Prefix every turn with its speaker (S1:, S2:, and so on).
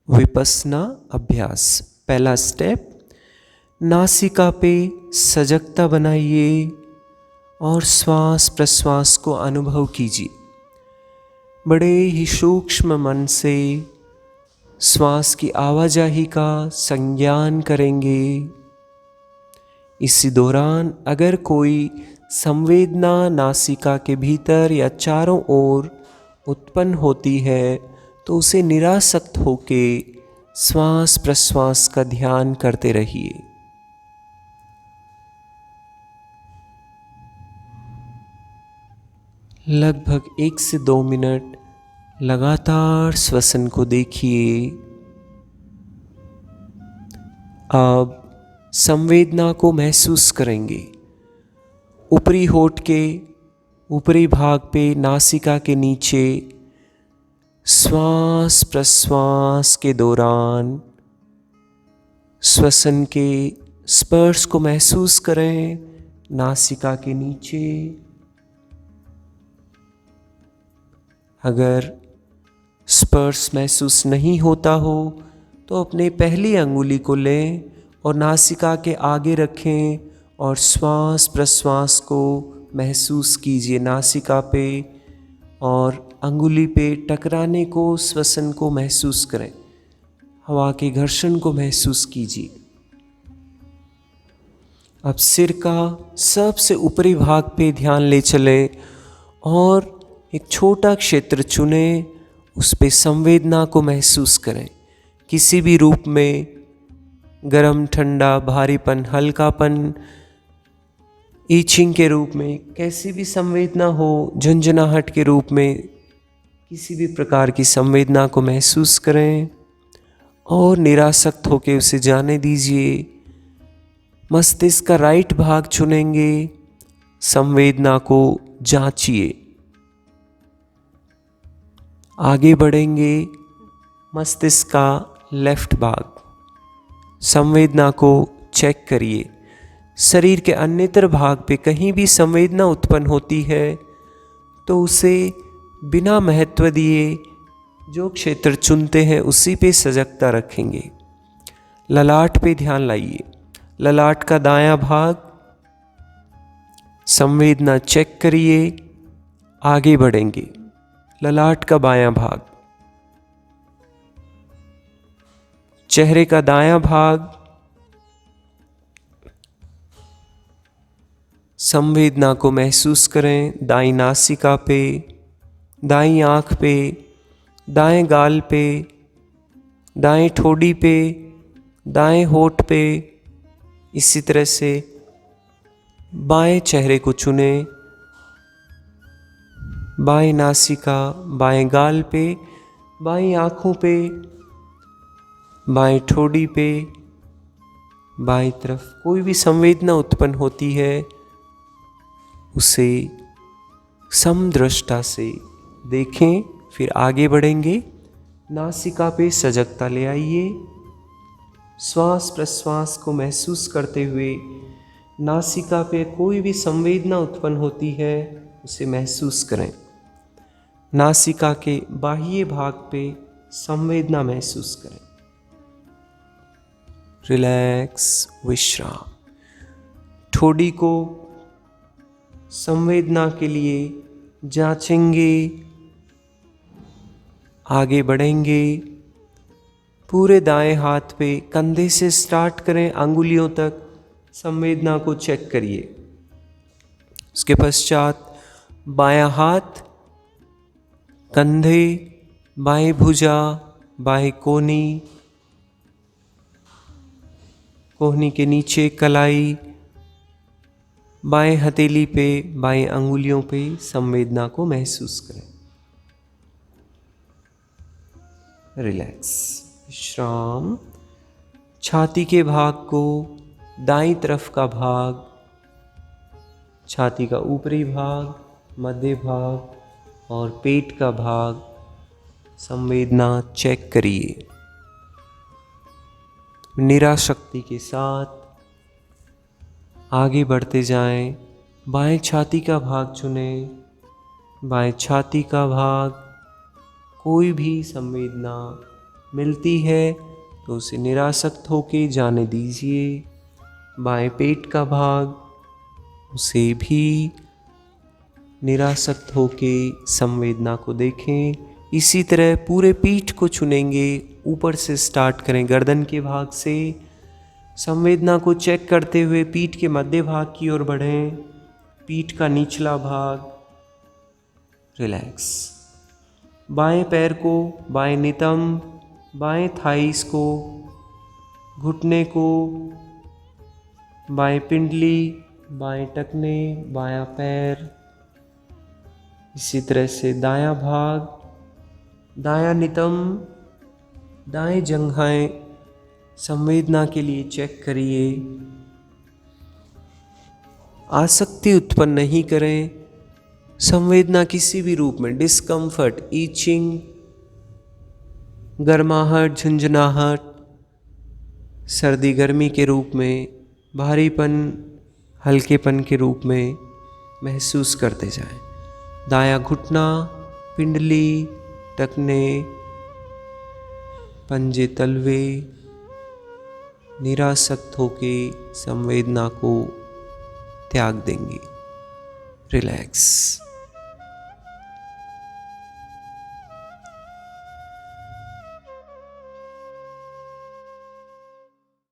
S1: विपस्सना अभ्यास। पहला स्टेप, नासिका पे सजगता बनाइए और श्वास प्रश्वास को अनुभव कीजिए। बड़े ही सूक्ष्म मन से श्वास की आवाजाही का संज्ञान करेंगे। इसी दौरान अगर कोई संवेदना नासिका के भीतर या चारों ओर उत्पन्न होती है तो उसे निरासक्त होके श्वास प्रश्वास का ध्यान करते रहिए। लगभग 1 से 2 मिनट लगातार श्वसन को देखिए। अब संवेदना को महसूस करेंगे। ऊपरी होठ के ऊपरी भाग पे नासिका के नीचे श्वास प्रश्वास के दौरान श्वसन के स्पर्श को महसूस करें। नासिका के नीचे अगर स्पर्श महसूस नहीं होता हो तो अपने पहली अंगुली को लें और नासिका के आगे रखें और श्वास प्रश्वास को महसूस कीजिए। नासिका पे और अंगुली पे टकराने को, श्वसन को महसूस करें। हवा के घर्षण को महसूस कीजिए। अब सिर का सबसे ऊपरी भाग पे ध्यान ले चले और एक छोटा क्षेत्र चुने, उस पे संवेदना को महसूस करें। किसी भी रूप में, गरम, ठंडा, भारीपन, हल्कापन, ईचिंग के रूप में, कैसी भी संवेदना हो, झंझनाहट के रूप में, किसी भी प्रकार की संवेदना को महसूस करें और निरासक्त होकर उसे जाने दीजिए। मस्तिष्क का राइट भाग चुनेंगे, संवेदना को जांचिए। आगे बढ़ेंगे, मस्तिष्क का लेफ्ट भाग, संवेदना को चेक करिए। शरीर के अन्यतर भाग पे कहीं भी संवेदना उत्पन्न होती है तो उसे बिना महत्व दिए जो क्षेत्र चुनते हैं उसी पे सजगता रखेंगे। ललाट पे ध्यान लाइए। ललाट का दायां भाग, संवेदना चेक करिए। आगे बढ़ेंगे, ललाट का बायां भाग, चेहरे का दायां भाग, संवेदना को महसूस करें। दाईं नासिका पे, दाईं आँख पे, दाएं गाल पे, दाएं ठोड़ी पे, दाएं होठ पे। इसी तरह से बाएं चेहरे को चुने। बाएं नासिका, बाएं गाल पे, बाईं आँखों पे, बाएं ठोड़ी पे, बाईं तरफ कोई भी संवेदना उत्पन्न होती है उसे समदृष्टा से देखें। फिर आगे बढ़ेंगे, नासिका पे सजगता ले आइए। श्वास प्रश्वास को महसूस करते हुए नासिका पे कोई भी संवेदना उत्पन्न होती है उसे महसूस करें। नासिका के बाह्य भाग पे संवेदना महसूस करें। रिलैक्स, विश्राम। ठोड़ी को संवेदना के लिए जांचेंगे। आगे बढ़ेंगे, पूरे दाएं हाथ पे कंधे से स्टार्ट करें, अंगुलियों तक संवेदना को चेक करिए। उसके पश्चात बायां हाथ, कंधे, बाएं भुजा, बाएं कोहनी, कोहनी के नीचे कलाई, बाएं हथेली पे, बाएं अंगुलियों पे संवेदना को महसूस करें। रिलैक्स, विश्राम। छाती के भाग को, दाईं तरफ का भाग, छाती का ऊपरी भाग, मध्य भाग और पेट का भाग, संवेदना चेक करिए। निराशक्ति के साथ आगे बढ़ते जाएं। बाएं छाती का भाग चुनें। बाएं छाती का भाग, कोई भी संवेदना मिलती है तो उसे निरासक्त होके जाने दीजिए। बाएं पेट का भाग, उसे भी निरासक्त होके संवेदना को देखें। इसी तरह पूरे पीठ को चुनेंगे। ऊपर से स्टार्ट करें, गर्दन के भाग से संवेदना को चेक करते हुए पीठ के मध्य भाग की ओर बढ़ें। पीठ का निचला भाग रिलैक्स। बाएं पैर को, बाएं नितंब, बाएं थाइस को, घुटने को, बाएं पिंडली, बाएं टखने, बायां पैर। इसी तरह से दायां भाग, दायां नितंब, दाएं जंघाएं संवेदना के लिए चेक करिए। आसक्ति उत्पन्न नहीं करें। संवेदना किसी भी रूप में, डिस्कम्फर्ट, ईचिंग, गर्माहट, झुंझुनाहट, सर्दी गर्मी के रूप में, भारीपन हल्केपन के रूप में महसूस करते जाएं। दायां घुटना, पिंडली, टखने, पंजे तलवे निरासक्त होके संवेदना को त्याग देंगे। रिलैक्स।